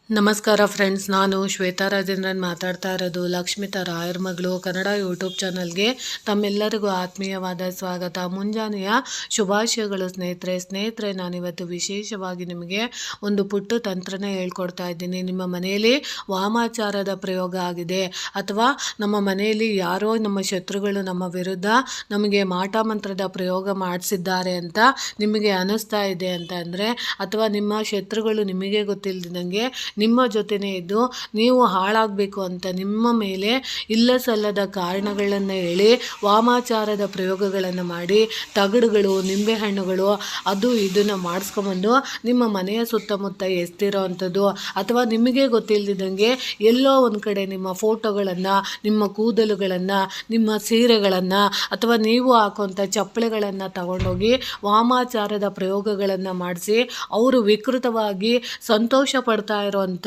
ನಮಸ್ಕಾರ ಫ್ರೆಂಡ್ಸ್, ನಾನು ಶ್ವೇತಾ ರಾಜೇಂದ್ರನ್ ಮಾತಾಡ್ತಾ ಇರೋದು. ಲಕ್ಷ್ಮಿತಾ ರಾಯರ್ ಮಗಳು ಕನ್ನಡ ಯೂಟ್ಯೂಬ್ ಚಾನಲ್ಗೆ ತಮ್ಮೆಲ್ಲರಿಗೂ ಆತ್ಮೀಯವಾದ ಸ್ವಾಗತ. ಮುಂಜಾನೆಯ ಶುಭಾಶಯಗಳು ಸ್ನೇಹಿತರೆ. ನಾನಿವತ್ತು ವಿಶೇಷವಾಗಿ ನಿಮಗೆ ಒಂದು ಪುಟ್ಟ ತಂತ್ರನ ಹೇಳ್ಕೊಡ್ತಾ ಇದ್ದೀನಿ. ನಿಮ್ಮ ಮನೆಯಲ್ಲಿ ವಾಮಾಚಾರದ ಪ್ರಯೋಗ ಆಗಿದೆ, ಅಥವಾ ನಮ್ಮ ಮನೆಯಲ್ಲಿ ಯಾರೋ ನಮ್ಮ ಶತ್ರುಗಳು ನಮ್ಮ ವಿರುದ್ಧ ನಮಗೆ ಮಾಟ ಮಂತ್ರದ ಪ್ರಯೋಗ ಮಾಡಿಸಿದ್ದಾರೆ ಅಂತ ನಿಮಗೆ ಅನ್ನಿಸ್ತಾ ಇದೆ ಅಂತ ಅಂದರೆ, ಅಥವಾ ನಿಮ್ಮ ಶತ್ರುಗಳು ನಿಮಗೆ ಗೊತ್ತಿಲ್ಲದಂಗೆ ನಿಮ್ಮ ಜೊತೆನೇ ಇದ್ದು ನೀವು ಹಾಳಾಗಬೇಕು ಅಂತ ನಿಮ್ಮ ಮೇಲೆ ಇಲ್ಲ ಸಲ್ಲದ ಕಾರಣಗಳನ್ನು ಹೇಳಿ ವಾಮಾಚಾರದ ಪ್ರಯೋಗಗಳನ್ನು ಮಾಡಿ ತಗಡುಗಳು, ನಿಂಬೆಹಣ್ಣುಗಳು ಅದು ಇದನ್ನು ಮಾಡಿಸ್ಕೊಂಬಂದು ನಿಮ್ಮ ಮನೆಯ ಸುತ್ತಮುತ್ತ ಎಸ್ತಿರೋ ಅಂಥದ್ದು, ಅಥವಾ ನಿಮಗೆ ಗೊತ್ತಿಲ್ಲದಂಗೆ ಎಲ್ಲೋ ಒಂದು ಕಡೆ ನಿಮ್ಮ ಫೋಟೋಗಳನ್ನು, ನಿಮ್ಮ ಕೂದಲುಗಳನ್ನು, ನಿಮ್ಮ ಸೀರೆಗಳನ್ನು, ಅಥವಾ ನೀವು ಹಾಕುವಂಥ ಚಪ್ಪಳೆಗಳನ್ನು ತಗೊಂಡೋಗಿ ವಾಮಾಚಾರದ ಪ್ರಯೋಗಗಳನ್ನು ಮಾಡಿಸಿ ಅವರು ವಿಕೃತವಾಗಿ ಸಂತೋಷ ಪಡ್ತಾ ಇರೋವಂಥವ್ರು,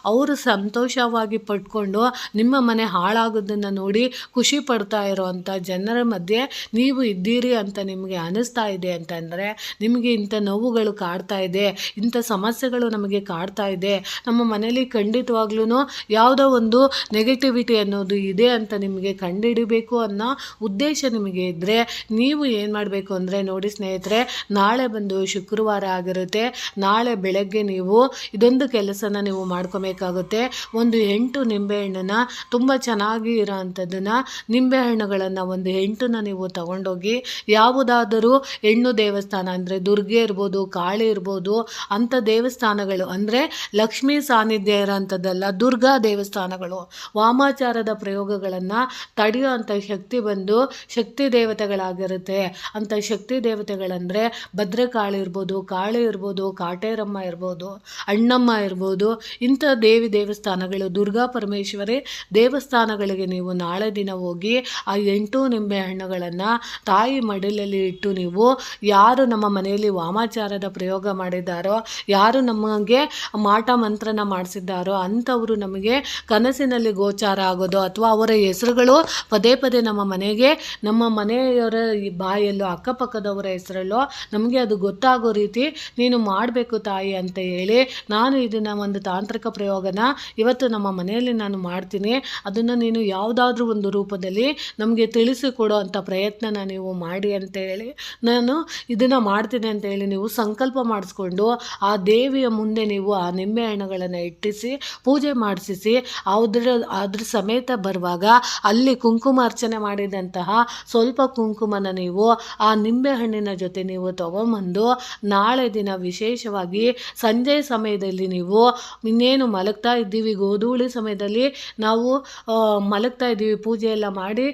ಅವರು ಸಂತೋಷವಾಗಿ ಪಡ್ಕೊಂಡು ನಿಮ್ಮ ಮನೆ ಹಾಳಾಗೋದನ್ನು ನೋಡಿ ಖುಷಿ ಪಡ್ತಾ ಇರೋವಂಥ ಜನರ ಮಧ್ಯೆ ನೀವು ಇದ್ದೀರಿ ಅಂತ ನಿಮಗೆ ಅನ್ನಿಸ್ತಾ ಇದೆ ಅಂತಂದರೆ, ನಿಮಗೆ ಇಂಥ ನೋವುಗಳು ಕಾಡ್ತಾ ಇದೆ, ಇಂಥ ಸಮಸ್ಯೆಗಳು ನಮಗೆ ಕಾಡ್ತಾ ಇದೆ, ನಮ್ಮ ಮನೇಲಿ ಖಂಡಿತವಾಗ್ಲೂ ಯಾವುದೋ ಒಂದು ನೆಗೆಟಿವಿಟಿ ಅನ್ನೋದು ಇದೆ ಅಂತ ನಿಮಗೆ ಕಂಡುಹಿಡಿಬೇಕು ಅನ್ನೋ ಉದ್ದೇಶ ನಿಮಗೆ ಇದ್ದರೆ, ನೀವು ಏನು ಮಾಡಬೇಕು ಅಂದರೆ, ನೋಡಿ ಸ್ನೇಹಿತರೆ, ನಾಳೆ ಬಂದು ಶುಕ್ರವಾರ ಆಗಿರುತ್ತೆ. ನಾಳೆ ಬೆಳಗ್ಗೆ ನೀವು ಇದೊಂದು ಕೆಲಸನ ನೀವು ಮಾಡ್ಕೋಬೇಕಾಗುತ್ತೆ. ಒಂದು 8 ನಿಂಬೆಹಣ್ಣನ್ನು, ತುಂಬ ಚೆನ್ನಾಗಿ ಇರೋ ಅಂಥದ್ದನ್ನು ನಿಂಬೆಹಣ್ಣುಗಳನ್ನು ಒಂದು 8ನ ನೀವು ತಗೊಂಡೋಗಿ ಯಾವುದಾದರೂ ಹೆಣ್ಣು ದೇವಸ್ಥಾನ ಅಂದರೆ ದುರ್ಗೆ ಇರ್ಬೋದು, ಕಾಳಿ ಇರ್ಬೋದು, ಅಂಥ ದೇವಸ್ಥಾನಗಳು ಅಂದರೆ ಲಕ್ಷ್ಮೀ ಸಾನ್ನಿಧ್ಯ ಇರೋಂಥದ್ದಲ್ಲ, ದುರ್ಗಾ ದೇವಸ್ಥಾನಗಳು, ವಾಮಾಚಾರದ ಪ್ರಯೋಗಗಳನ್ನು ತಡೆಯುವಂಥ ಶಕ್ತಿ ಬಂದು ಶಕ್ತಿ ದೇವತೆಗಳಾಗಿರುತ್ತೆ. ಅಂಥ ಶಕ್ತಿ ದೇವತೆಗಳಂದರೆ ಭದ್ರಕಾಳಿ ಇರ್ಬೋದು, ಕಾಳಿ ಇರ್ಬೋದು, ಕಾಟೇರಮ್ಮ ಇರ್ಬೋದು, ಅಣ್ಣಮ್ಮ ಇರ್ಬೋದು, ಇಂಥ ದೇವಸ್ಥಾನಗಳು, ದುರ್ಗಾ ಪರಮೇಶ್ವರಿ ದೇವಸ್ಥಾನಗಳಿಗೆ ನೀವು ನಾಳೆ ದಿನ ಹೋಗಿ ಆ 8 ನಿಂಬೆ ಹಣ್ಣುಗಳನ್ನು ತಾಯಿ ಮಡಿಲಲ್ಲಿ ಇಟ್ಟು, ನೀವು ಯಾರು ನಮ್ಮ ಮನೆಯಲ್ಲಿ ವಾಮಾಚಾರದ ಪ್ರಯೋಗ ಮಾಡಿದ್ದಾರೋ, ಯಾರು ನಮಗೆ ಮಾಟ ಮಂತ್ರನ ಮಾಡಿಸಿದ್ದಾರೋ ಅಂಥವರು ನಮಗೆ ಕನಸಿನಲ್ಲಿ ಗೋಚಾರ ಆಗೋದು, ಅಥವಾ ಅವರ ಹೆಸರುಗಳು ಪದೇ ಪದೇ ನಮ್ಮ ಮನೆಗೆ, ನಮ್ಮ ಮನೆಯವರ ಬಾಯಲ್ಲೋ ಅಕ್ಕಪಕ್ಕದವರ ಹೆಸರಲ್ಲೋ ನಮಗೆ ಅದು ಗೊತ್ತಾಗೋ ರೀತಿ ನೀನು ಮಾಡಬೇಕು ತಾಯಿ ಅಂತ ಹೇಳಿ, ನಾನು ಇದನ್ನು ಒಂದು ತಾಂತ್ರಿಕ ಪ್ರಯೋಗನ ಇವತ್ತು ನಮ್ಮ ಮನೆಯಲ್ಲಿ ನಾನು ಮಾಡ್ತೀನಿ, ಅದನ್ನು ನೀನು ಯಾವುದಾದ್ರೂ ಒಂದು ರೂಪದಲ್ಲಿ ನಮಗೆ ತಿಳಿಸಿಕೊಡೋ ಅಂಥ ಪ್ರಯತ್ನನ ನೀವು ಮಾಡಿ ಅಂತ ಹೇಳಿ, ನಾನು ಇದನ್ನು ಮಾಡ್ತೀನಿ ಅಂತ ಹೇಳಿ ನೀವು ಸಂಕಲ್ಪ ಮಾಡಿಸ್ಕೊಂಡು ಆ ದೇವಿಯ ಮುಂದೆ ನೀವು ಆ ನಿಂಬೆ ಹಣ್ಣುಗಳನ್ನು ಇಟ್ಟಿಸಿ ಪೂಜೆ ಮಾಡಿಸಿ ಅದ್ರ ಸಮೇತ ಬರುವಾಗ ಅಲ್ಲಿ ಕುಂಕುಮ ಅರ್ಚನೆ ಮಾಡಿದಂತಹ ಸ್ವಲ್ಪ ಕುಂಕುಮನ ನೀವು ಆ ನಿಂಬೆ ಹಣ್ಣಿನ ಜೊತೆ ನೀವು ತಗೊಂಬಂದು ನಾಳೆ ದಿನ ವಿಶೇಷವಾಗಿ ಸಂಜೆ ಸಮಯದಲ್ಲಿ ನೀವು ಇನ್ನೇನು ಮಲಗ್ತಾ ಇದ್ದೀವಿ, ಗೋಧೂಳಿ ಸಮಯದಲ್ಲಿ ನಾವು ಮಲಗ್ತಾ ಇದ್ದೀವಿ, ಪೂಜೆ ಎಲ್ಲ ಮಾಡಿ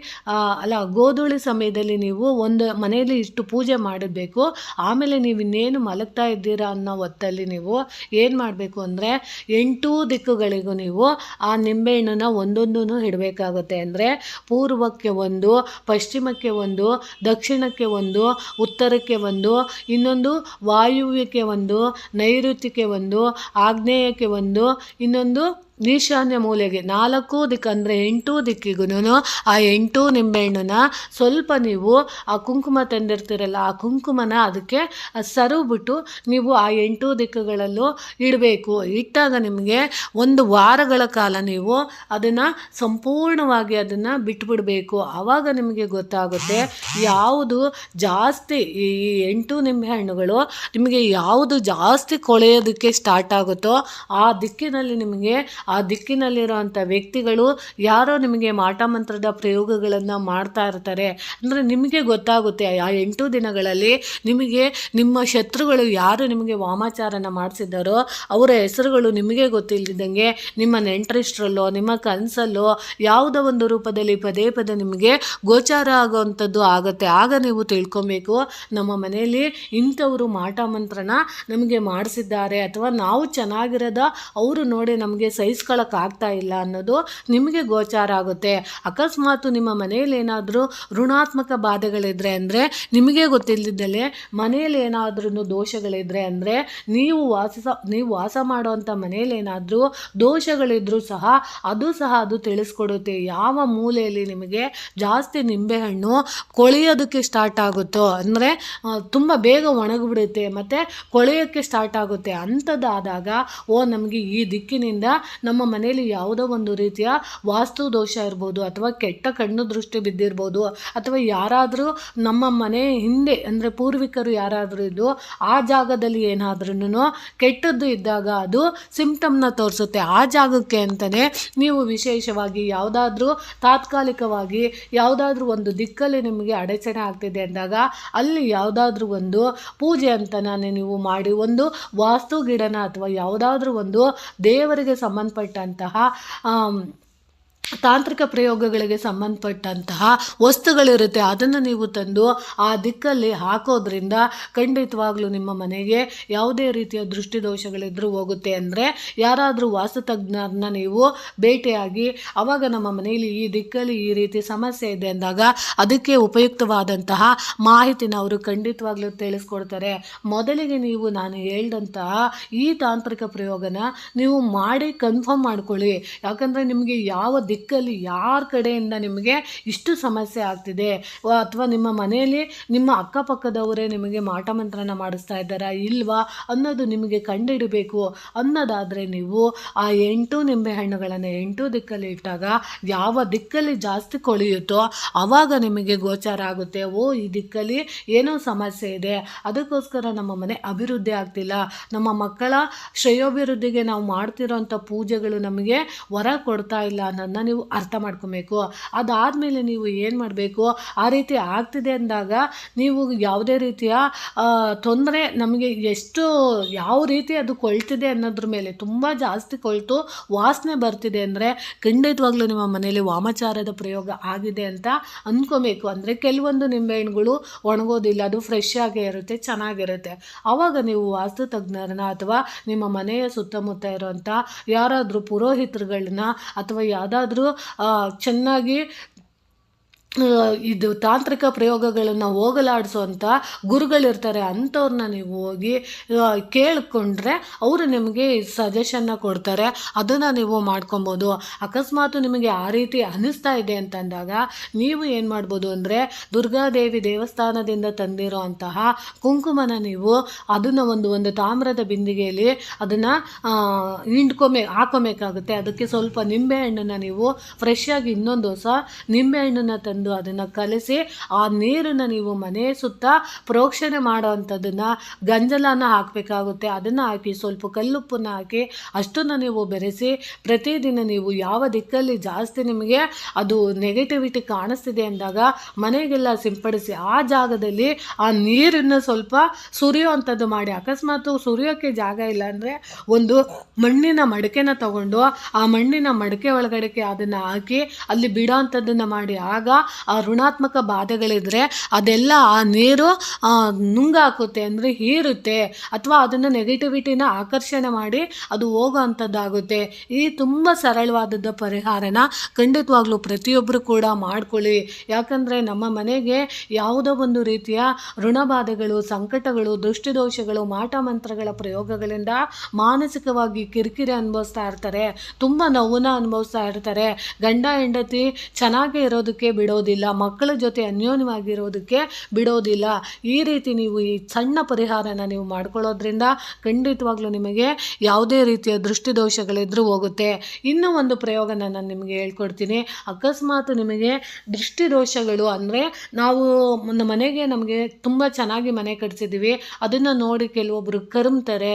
ಗೋಧೂಳಿ ಸಮಯದಲ್ಲಿ ನೀವು ಒಂದು ಮನೆಯಲ್ಲಿ ಇಷ್ಟು ಪೂಜೆ ಮಾಡಬೇಕು. ಆಮೇಲೆ ನೀವು ಇನ್ನೇನು ಮಲಗ್ತಾ ಇದ್ದೀರಾ ಅನ್ನೋ ಹೊತ್ತಲ್ಲಿ ನೀವು ಏನು ಮಾಡಬೇಕು ಅಂದರೆ 8 ದಿಕ್ಕುಗಳಿಗೂ ನೀವು ಆ ನಿಂಬೆಹಣ್ಣನ್ನು ಒಂದೊಂದೂ ಇಡಬೇಕಾಗುತ್ತೆ. ಅಂದರೆ ಪೂರ್ವಕ್ಕೆ ಒಂದು, ಪಶ್ಚಿಮಕ್ಕೆ ಒಂದು, ದಕ್ಷಿಣಕ್ಕೆ ಒಂದು, ಉತ್ತರಕ್ಕೆ ಒಂದು, ಇನ್ನೊಂದು ವಾಯುವ್ಯಕ್ಕೆ ಒಂದು, ನೈಋತ್ಯಕ್ಕೆ ಒಂದು, ಆಗ್ನೇಯಕ್ಕೆ ಒಂದು, ಇನ್ನೊಂದು ಈಶಾನ್ಯ ಮೂಲೆಗೆ 4 ದಿಕ್ಕು, ಅಂದರೆ 8 ದಿಕ್ಕಿಗೂ ಆ 8 ನಿಂಬೆಹಣ್ಣನ್ನ ಸ್ವಲ್ಪ ನೀವು ಆ ಕುಂಕುಮ ತಂದಿರ್ತೀರಲ್ಲ ಆ ಕುಂಕುಮನ ಅದಕ್ಕೆ ಸರಿಬಿಟ್ಟು ನೀವು ಆ 8 ದಿಕ್ಕುಗಳಲ್ಲೂ ಇಡಬೇಕು. ಇಟ್ಟಾಗ ನಿಮಗೆ 1 ವಾರಗಳ ಕಾಲ ನೀವು ಅದನ್ನು ಸಂಪೂರ್ಣವಾಗಿ ಅದನ್ನು ಬಿಟ್ಬಿಡಬೇಕು. ಆವಾಗ ನಿಮಗೆ ಗೊತ್ತಾಗುತ್ತೆ ಯಾವುದು ಜಾಸ್ತಿ, ಈ 8 ನಿಂಬೆಹಣ್ಣುಗಳು ನಿಮಗೆ ಯಾವುದು ಜಾಸ್ತಿ ಕೊಳೆಯೋದಕ್ಕೆ ಸ್ಟಾರ್ಟ್ ಆಗುತ್ತೋ ಆ ದಿಕ್ಕಿನಲ್ಲಿ ನಿಮಗೆ ಆ ದಿಕ್ಕಿನಲ್ಲಿರುವಂಥ ವ್ಯಕ್ತಿಗಳು ಯಾರೋ ನಿಮಗೆ ಮಾಟ ಮಂತ್ರದ ಪ್ರಯೋಗಗಳನ್ನು ಮಾಡ್ತಾ ಇರ್ತಾರೆ. ಅಂದರೆ ನಿಮಗೆ ಗೊತ್ತಾಗುತ್ತೆ ಆ 8 ದಿನಗಳಲ್ಲಿ ನಿಮಗೆ ನಿಮ್ಮ ಶತ್ರುಗಳು ಯಾರು ನಿಮಗೆ ವಾಮಾಚಾರನ ಮಾಡಿಸಿದ್ದಾರೋ ಅವರ ಹೆಸರುಗಳು ನಿಮಗೆ ಗೊತ್ತಿಲ್ಲದಂಗೆ ನಿಮ್ಮ ನೆಂಟರಿಷ್ಟರಲ್ಲೋ ನಿಮ್ಮ ಕನಸಲ್ಲೋ ಯಾವುದೋ ಒಂದು ರೂಪದಲ್ಲಿ ಪದೇ ಪದೇ ನಿಮಗೆ ಗೋಚಾರ ಆಗುವಂಥದ್ದು ಆಗುತ್ತೆ. ಆಗ ನೀವು ತಿಳ್ಕೊಬೇಕು, ನಮ್ಮ ಮನೆಯಲ್ಲಿ ಇಂಥವರು ಮಾಟ ಮಂತ್ರನ ನಮಗೆ ಮಾಡಿಸಿದ್ದಾರೆ ಅಥವಾ ನಾವು ಚೆನ್ನಾಗಿರೋದ ಅವರು ನೋಡಿ ನಮಗೆ ಸಹಿಸ್ಕೊಳ್ಳೋಕ್ಕಾಗ್ತಾ ಇಲ್ಲ ಅನ್ನೋದು ನಿಮಗೆ ಗೋಚಾರ ಆಗುತ್ತೆ. ಅಕಸ್ಮಾತ್ ನಿಮ್ಮ ಮನೆಯಲ್ಲಿ ಏನಾದರೂ ಋಣಾತ್ಮಕ ಬಾಧೆಗಳಿದ್ರೆ ಅಂದರೆ ನಿಮಗೆ ಗೊತ್ತಿಲ್ಲದಲ್ಲೇ ಮನೆಯಲ್ಲಿ ಏನಾದ್ರೂ ದೋಷಗಳಿದ್ರೆ ಅಂದರೆ ನೀವು ವಾಸ ಮಾಡುವಂಥ ಮನೆಯಲ್ಲಿ ಏನಾದರೂ ದೋಷಗಳಿದ್ರೂ ಸಹ ಅದು ತಿಳಿಸ್ಕೊಡುತ್ತೆ. ಯಾವ ಮೂಲೆಯಲ್ಲಿ ನಿಮಗೆ ಜಾಸ್ತಿ ನಿಂಬೆಹಣ್ಣು ಕೊಳೆಯೋದಕ್ಕೆ ಸ್ಟಾರ್ಟ್ ಆಗುತ್ತೋ ಅಂದರೆ ತುಂಬ ಬೇಗ ಒಣಗಿಬಿಡುತ್ತೆ ಮತ್ತು ಕೊಳೆಯೋಕ್ಕೆ ಸ್ಟಾರ್ಟ್ ಆಗುತ್ತೆ, ಅಂಥದ್ದಾದಾಗ ನಮಗೆ ಈ ದಿಕ್ಕಿನಿಂದ ನಮ್ಮ ಮನೆಯಲ್ಲಿ ಯಾವುದೋ ಒಂದು ರೀತಿಯ ವಾಸ್ತು ದೋಷ ಇರ್ಬೋದು ಅಥವಾ ಕೆಟ್ಟ ಕಣ್ಣು ದೃಷ್ಟಿ ಬಿದ್ದಿರ್ಬೋದು ಅಥವಾ ಯಾರಾದರೂ ನಮ್ಮ ಮನೆ ಹಿಂದೆ ಅಂದರೆ ಪೂರ್ವಿಕರು ಯಾರಾದರೂ ಇದ್ದು ಆ ಜಾಗದಲ್ಲಿ ಏನಾದ್ರೂ ಕೆಟ್ಟದ್ದು ಇದ್ದಾಗ ಅದು ಸಿಂಪ್ಟಮ್ನ ತೋರಿಸುತ್ತೆ. ಆ ಜಾಗಕ್ಕೆ ಅಂತಲೇ ನೀವು ವಿಶೇಷವಾಗಿ ಯಾವುದಾದ್ರೂ ತಾತ್ಕಾಲಿಕವಾಗಿ ಯಾವುದಾದ್ರೂ ಒಂದು ದಿಕ್ಕಲ್ಲಿ ನಿಮಗೆ ಅಡಚಣೆ ಆಗ್ತಿದೆ ಅಂದಾಗ ಅಲ್ಲಿ ಯಾವುದಾದ್ರೂ ಒಂದು ಪೂಜೆ ಅಂತನೇ ನೀವು ಮಾಡಿ ಒಂದು ವಾಸ್ತು ಗಿಡನ ಅಥವಾ ಯಾವುದಾದ್ರೂ ಒಂದು ದೇವರಿಗೆ ಸಂಬಂಧಪಟ್ಟಂತಹ ತಾಂತ್ರಿಕ ಪ್ರಯೋಗಗಳಿಗೆ ಸಂಬಂಧಪಟ್ಟಂತಹ ವಸ್ತುಗಳಿರುತ್ತೆ, ಅದನ್ನು ನೀವು ತಂದು ಆ ದಿಕ್ಕಲ್ಲಿ ಹಾಕೋದ್ರಿಂದ ಖಂಡಿತವಾಗ್ಲೂ ನಿಮ್ಮ ಮನೆಗೆ ಯಾವುದೇ ರೀತಿಯ ದೃಷ್ಟಿದೋಷಗಳಿದ್ರೂ ಹೋಗುತ್ತೆ. ಅಂದರೆ ಯಾರಾದರೂ ವಾಸ್ತುತಜ್ಞರನ್ನ ನೀವು ಭೇಟಿಯಾಗಿ ಅವಾಗ ನಮ್ಮ ಮನೆಯಲ್ಲಿ ಈ ದಿಕ್ಕಲ್ಲಿ ಈ ರೀತಿ ಸಮಸ್ಯೆ ಇದೆ ಅಂದಾಗ ಅದಕ್ಕೆ ಉಪಯುಕ್ತವಾದಂತಹ ಮಾಹಿತಿನ ಅವರು ಖಂಡಿತವಾಗ್ಲೂ ತಿಳಿಸ್ಕೊಡ್ತಾರೆ. ಮೊದಲಿಗೆ ನೀವು ನಾನು ಹೇಳ್ದಂತಹ ಈ ತಾಂತ್ರಿಕ ಪ್ರಯೋಗನ ನೀವು ಮಾಡಿ ಕನ್ಫರ್ಮ್ ಮಾಡ್ಕೊಳ್ಳಿ. ಯಾಕಂದರೆ ನಿಮಗೆ ಯಾವ ದಿಕ್ಕಲ್ಲಿ ಯಾರ ಕಡೆಯಿಂದ ನಿಮಗೆ ಇಷ್ಟು ಸಮಸ್ಯೆ ಆಗ್ತಿದೆ ಅಥವಾ ನಿಮ್ಮ ಮನೆಯಲ್ಲಿ ನಿಮ್ಮ ಅಕ್ಕಪಕ್ಕದವರೇ ನಿಮಗೆ ಮಾಟ ಮಂತ್ರನ ಮಾಡಿಸ್ತಾ ಇದ್ದಾರಾ ಇಲ್ವಾ ಅನ್ನೋದು ನಿಮಗೆ ಕಂಡುಹಿಡಬೇಕು ಅನ್ನೋದಾದರೆ ನೀವು ಆ 8 ನಿಂಬೆಹಣ್ಣುಗಳನ್ನು 8 ದಿಕ್ಕಲ್ಲಿ ಇಟ್ಟಾಗ ಯಾವ ದಿಕ್ಕಲ್ಲಿ ಜಾಸ್ತಿ ಕೊಳೆಯುತ್ತೋ ಆವಾಗ ನಿಮಗೆ ಗೋಚಾರ ಆಗುತ್ತೆ, ಈ ದಿಕ್ಕಲ್ಲಿ ಏನೋ ಸಮಸ್ಯೆ ಇದೆ, ಅದಕ್ಕೋಸ್ಕರ ನಮ್ಮ ಮನೆ ಅಭಿವೃದ್ಧಿ ಆಗ್ತಿಲ್ಲ, ನಮ್ಮ ಮಕ್ಕಳ ಶ್ರೇಯೋಭಿವೃದ್ಧಿಗೆ ನಾವು ಮಾಡ್ತಿರೋಂಥ ಪೂಜೆಗಳು ನಮಗೆ ವರ ಕೊಡ್ತಾ ಇಲ್ಲ ಅನ್ನೋದನ್ನ ನೀವು ಅರ್ಥ ಮಾಡ್ಕೊಬೇಕು. ಅದಾದಮೇಲೆ ನೀವು ಏನು ಮಾಡಬೇಕು, ಆ ರೀತಿ ಆಗ್ತಿದೆ ಅಂದಾಗ ನೀವು ಯಾವುದೇ ರೀತಿಯ ತೊಂದರೆ ನಮಗೆ ಎಷ್ಟು ಯಾವ ರೀತಿ ಅದು ಕೊಳ್ತಿದೆ ಅನ್ನೋದ್ರ ಮೇಲೆ ತುಂಬ ಜಾಸ್ತಿ ಕೊಳ್ತು ವಾಸನೆ ಬರ್ತಿದೆ ಅಂದರೆ ಖಂಡಿತವಾಗ್ಲೂ ನಿಮ್ಮ ಮನೆಯಲ್ಲಿ ವಾಮಾಚಾರದ ಪ್ರಯೋಗ ಆಗಿದೆ ಅಂತ ಅಂದ್ಕೋಬೇಕು. ಅಂದರೆ ಕೆಲವೊಂದು ನಿಂಬೆಹಣ್ಣುಗಳು ಒಣಗೋದಿಲ್ಲ, ಅದು ಫ್ರೆಶ್ ಆಗೇ ಇರುತ್ತೆ, ಚೆನ್ನಾಗಿರುತ್ತೆ. ಆವಾಗ ನೀವು ವಾಸ್ತು ತಜ್ಞರನ್ನ ಅಥವಾ ನಿಮ್ಮ ಮನೆಯ ಸುತ್ತಮುತ್ತ ಇರುವಂಥ ಯಾರಾದರೂ ಪುರೋಹಿತರುಗಳನ್ನ ಅಥವಾ ಯಾವುದಾದ್ರೂ ಚೆನ್ನಾಗಿ ಇದು ತಾಂತ್ರಿಕ ಪ್ರಯೋಗಗಳನ್ನು ಹೋಗಲಾಡಿಸುವಂಥ ಗುರುಗಳಿರ್ತಾರೆ, ಅಂಥವ್ರನ್ನ ನೀವು ಹೋಗಿ ಕೇಳಿಕೊಂಡ್ರೆ ಅವರು ನಿಮಗೆ ಸಜೆಷನ್ನ ಕೊಡ್ತಾರೆ, ಅದನ್ನು ನೀವು ಮಾಡ್ಕೊಬೋದು. ಅಕಸ್ಮಾತ್ ನಿಮಗೆ ಆ ರೀತಿ ಅನ್ನಿಸ್ತಾ ಇದೆ ಅಂತಂದಾಗ ನೀವು ಏನು ಮಾಡ್ಬೋದು ಅಂದರೆ ದುರ್ಗಾದೇವಿ ದೇವಸ್ಥಾನದಿಂದ ತಂದಿರೋ ಅಂತಹ ಕುಂಕುಮನ ನೀವು ಅದನ್ನು ಒಂದು ತಾಮ್ರದ ಬಿಂದಿಗೆಯಲ್ಲಿ ಅದನ್ನು ಹಾಕೋಬೇಕಾಗುತ್ತೆ. ಅದಕ್ಕೆ ಸ್ವಲ್ಪ ನಿಂಬೆಹಣ್ಣನ್ನು ನೀವು ಫ್ರೆಶ್ ಆಗಿ ಇನ್ನೊಂದು ಹೊಸ ನಿಂಬೆಹಣ್ಣನ್ನು ತಂದು ಅದನ್ನು ಕಲಸಿ ಆ ನೀರನ್ನು ನೀವು ಮನೆ ಸುತ್ತ ಪ್ರೋಕ್ಷಣೆ ಮಾಡೋ ಅಂಥದ್ದನ್ನು ಗಂಜಲನ ಹಾಕಬೇಕಾಗುತ್ತೆ. ಅದನ್ನು ಹಾಕಿ ಸ್ವಲ್ಪ ಕಲ್ಲುಪ್ಪನ್ನು ಹಾಕಿ ಅಷ್ಟನ್ನು ನೀವು ಬೆರೆಸಿ ಪ್ರತಿದಿನ ನೀವು ಯಾವ ದಿಕ್ಕಲ್ಲಿ ಜಾಸ್ತಿ ನಿಮಗೆ ಅದು ನೆಗೆಟಿವಿಟಿ ಕಾಣಿಸ್ತಿದೆ ಅಂದಾಗ ಮನೆಗೆಲ್ಲ ಸಿಂಪಡಿಸಿ ಆ ಜಾಗದಲ್ಲಿ ಆ ನೀರನ್ನು ಸ್ವಲ್ಪ ಸುರಿಯೋ ಅಂಥದ್ದು ಮಾಡಿ. ಅಕಸ್ಮಾತ್ ಸುರಿಯೋಕ್ಕೆ ಜಾಗ ಇಲ್ಲ ಅಂದರೆ ಒಂದು ಮಣ್ಣಿನ ಮಡಕೆನ ತಗೊಂಡು ಆ ಮಣ್ಣಿನ ಮಡಕೆ ಒಳಗಡೆಗೆ ಅದನ್ನು ಹಾಕಿ ಅಲ್ಲಿ ಬಿಡೋ ಅಂಥದ್ದನ್ನು ಮಾಡಿ. ಆಗ ಆ ಋಣಾತ್ಮಕ ಬಾಧೆಗಳಿದ್ರೆ ಅದೆಲ್ಲ ಆ ನೀರು ನುಂಗಾಕುತ್ತೆ, ಅಂದರೆ ಹೀರುತ್ತೆ ಅಥವಾ ಅದನ್ನು ನೆಗೆಟಿವಿಟಿನ ಆಕರ್ಷಣೆ ಮಾಡಿ ಅದು ಹೋಗೋ ಅಂಥದ್ದಾಗುತ್ತೆ. ಈ ತುಂಬ ಸರಳವಾದದ್ದು ಪರಿಹಾರನ ಖಂಡಿತವಾಗ್ಲೂ ಪ್ರತಿಯೊಬ್ಬರು ಕೂಡ ಮಾಡ್ಕೊಳ್ಳಿ. ಯಾಕಂದರೆ ನಮ್ಮ ಮನೆಗೆ ಯಾವುದೋ ಒಂದು ರೀತಿಯ ಋಣಬಾಧೆಗಳು, ಸಂಕಟಗಳು, ದೃಷ್ಟಿದೋಷಗಳು, ಮಾಟ ಮಂತ್ರಗಳ ಪ್ರಯೋಗಗಳಿಂದ ಮಾನಸಿಕವಾಗಿ ಕಿರಿಕಿರಿ ಅನುಭವಿಸ್ತಾ ಇರ್ತಾರೆ, ತುಂಬ ನೋವನ್ನ ಅನುಭವಿಸ್ತಾ ಇರ್ತಾರೆ, ಗಂಡ ಹೆಂಡತಿ ಚೆನ್ನಾಗೇ ಇರೋದಕ್ಕೆ ಬಿಡೋ ಬಿಡೋದಿಲ್ಲ, ಮಕ್ಕಳ ಜೊತೆ ಅನ್ಯೋನ್ಯವಾಗಿರೋದಕ್ಕೆ ಬಿಡೋದಿಲ್ಲ. ಈ ರೀತಿ ನೀವು ಈ ಸಣ್ಣ ಪರಿಹಾರನ ನೀವು ಮಾಡ್ಕೊಳ್ಳೋದ್ರಿಂದ ಖಂಡಿತವಾಗ್ಲೂ ನಿಮಗೆ ಯಾವುದೇ ರೀತಿಯ ದೃಷ್ಟಿದೋಷಗಳಿದ್ರೂ ಹೋಗುತ್ತೆ. ಇನ್ನೂ ಒಂದು ಪ್ರಯೋಗನ ನಾನು ನಿಮಗೆ ಹೇಳ್ಕೊಡ್ತೀನಿ. ಅಕಸ್ಮಾತ್ ನಿಮಗೆ ದೃಷ್ಟಿದೋಷಗಳು ಅಂದರೆ ನಾವು ಮನೆಗೆ ನಮಗೆ ತುಂಬ ಚೆನ್ನಾಗಿ ಮನೆ ಕಟ್ಸಿದ್ದೀವಿ, ಅದನ್ನು ನೋಡಿ ಕೆಲವೊಬ್ಬರು ಕರುಮ್ತಾರೆ.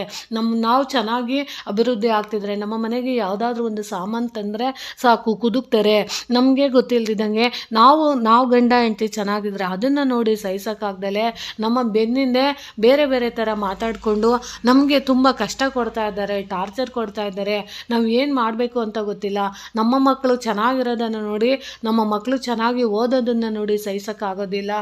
ನಾವು ಚೆನ್ನಾಗಿ ಅಭಿವೃದ್ಧಿ ಆಗ್ತಿದ್ರೆ ನಮ್ಮ ಮನೆಗೆ ಯಾವುದಾದ್ರೂ ಒಂದು ಸಾಮಾನು ತಂದರೆ ಸಾಕು ಕುದುಕ್ತಾರೆ. ನಮಗೆ ಗೊತ್ತಿಲ್ದಿದ್ದಂಗೆ ನಾವು ಗಂಡ ಹೆಂಡತಿ ಚೆನ್ನಾಗಿದ್ರೆ ಅದನ್ನು ನೋಡಿ ಸಹಿಸೋಕ್ಕಾಗ್ದಲೆ ನಮ್ಮ ಬೆನ್ನಿಂದೆ ಬೇರೆ ಬೇರೆ ಥರ ಮಾತಾಡಿಕೊಂಡು ನಮಗೆ ತುಂಬ ಕಷ್ಟ ಕೊಡ್ತಾ ಇದ್ದಾರೆ, ಟಾರ್ಚರ್ ಕೊಡ್ತಾ ಇದ್ದಾರೆ. ನಾವು ಏನು ಮಾಡಬೇಕು ಅಂತ ಗೊತ್ತಿಲ್ಲ. ನಮ್ಮ ಮಕ್ಕಳು ಚೆನ್ನಾಗಿರೋದನ್ನು ನೋಡಿ, ನಮ್ಮ ಮಕ್ಕಳು ಚೆನ್ನಾಗಿ ಓದೋದನ್ನು ನೋಡಿ ಸಹಿಸೋಕ್ಕಾಗೋದಿಲ್ಲ.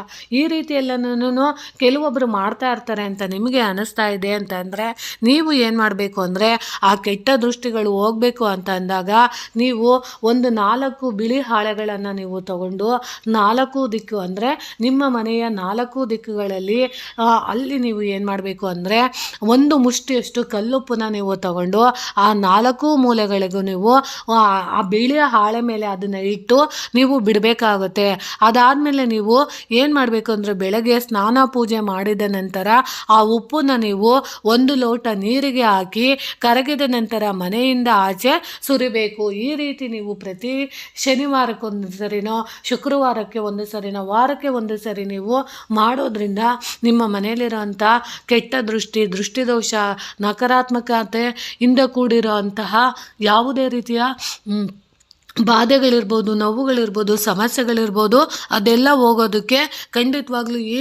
ಈ ರೀತಿಯೆಲ್ಲನೂ ಕೆಲವೊಬ್ಬರು ಮಾಡ್ತಾ ಇರ್ತಾರೆ ಅಂತ ನಿಮಗೆ ಅನ್ನಿಸ್ತಾ ಇದೆ ಅಂತಂದರೆ ನೀವು ಏನು ಮಾಡಬೇಕು ಅಂದರೆ ಆ ಕೆಟ್ಟ ದೃಷ್ಟಿಗಳು ಹೋಗಬೇಕು ಅಂತ ಅಂದಾಗ ನೀವು ಒಂದು 4 ಬಿಳಿ ಹಾಳೆಗಳನ್ನು ನೀವು ತಗೊಂಡು 4 ದಿಕ್ಕು ಅಂದರೆ ನಿಮ್ಮ ಮನೆಯ 4 ದಿಕ್ಕುಗಳಲ್ಲಿ ಅಲ್ಲಿ ನೀವು ಏನು ಮಾಡಬೇಕು ಅಂದರೆ ಒಂದು ಮುಷ್ಟಿಯಷ್ಟು ಕಲ್ಲುಪ್ಪನ್ನ ನೀವು ತಗೊಂಡು ಆ 4 ಮೂಲೆಗಳಿಗೂ ನೀವು ಆ ಬಿಳಿಯ ಹಾಳೆ ಮೇಲೆ ಅದನ್ನು ಇಟ್ಟು ನೀವು ಬಿಡಬೇಕಾಗುತ್ತೆ. ಅದಾದಮೇಲೆ ನೀವು ಏನು ಮಾಡಬೇಕು ಅಂದರೆ ಬೆಳಗ್ಗೆ ಸ್ನಾನ ಪೂಜೆ ಮಾಡಿದ ನಂತರ ಆ ಉಪ್ಪನ್ನು ನೀವು 1 ಲೋಟ ನೀರಿಗೆ ಹಾಕಿ ಕರಗಿದ ನಂತರ ಮನೆಯಿಂದ ಆಚೆ ಸುರಿಬೇಕು. ಈ ರೀತಿ ನೀವು ಪ್ರತಿ ಶನಿವಾರಕ್ಕೊಂದು ಸರಿನೋ ಶುಕ್ರವಾರಕ್ಕೆ ಒಂದು ಸರಿನೋ ವಾರಕ್ಕೆ ಒಂದು ಸರಿ ನೀವು ಮಾಡೋದ್ರಿಂದ ನಿಮ್ಮ ಮನೆಯಲ್ಲಿರೋಂಥ ಕೆಟ್ಟ ದೃಷ್ಟಿದೋಷ ನಕಾರಾತ್ಮಕತೆಯಿಂದ ಕೂಡಿರೋ ಅಂತಹ ಯಾವುದೇ ರೀತಿಯ ಬಾಧೆಗಳಿರ್ಬೋದು, ನೋವುಗಳಿರ್ಬೋದು, ಸಮಸ್ಯೆಗಳಿರ್ಬೋದು, ಅದೆಲ್ಲ ಹೋಗೋದಕ್ಕೆ ಖಂಡಿತವಾಗ್ಲೂ ಈ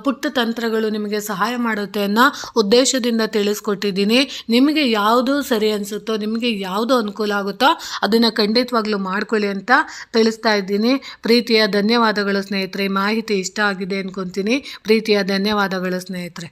ಪುಟ್ಟ ತಂತ್ರಗಳು ನಿಮಗೆ ಸಹಾಯ ಮಾಡುತ್ತೆ ಅನ್ನೋ ಉದ್ದೇಶದಿಂದ ತಿಳಿಸ್ಕೊಟ್ಟಿದ್ದೀನಿ. ನಿಮಗೆ ಯಾವುದು ಸರಿ ಅನಿಸುತ್ತೋ, ನಿಮಗೆ ಯಾವುದು ಅನುಕೂಲ ಆಗುತ್ತೋ ಅದನ್ನು ಖಂಡಿತವಾಗ್ಲೂ ಮಾಡ್ಕೊಳ್ಳಿ ಅಂತ ತಿಳಿಸ್ತಾ ಇದ್ದೀನಿ. ಪ್ರೀತಿಯ ಧನ್ಯವಾದಗಳು ಸ್ನೇಹಿತರೆ. ಮಾಹಿತಿ ಇಷ್ಟ ಆಗಿದೆ ಅಂದ್ಕೊತೀನಿ. ಪ್ರೀತಿಯ ಧನ್ಯವಾದಗಳು ಸ್ನೇಹಿತರೆ.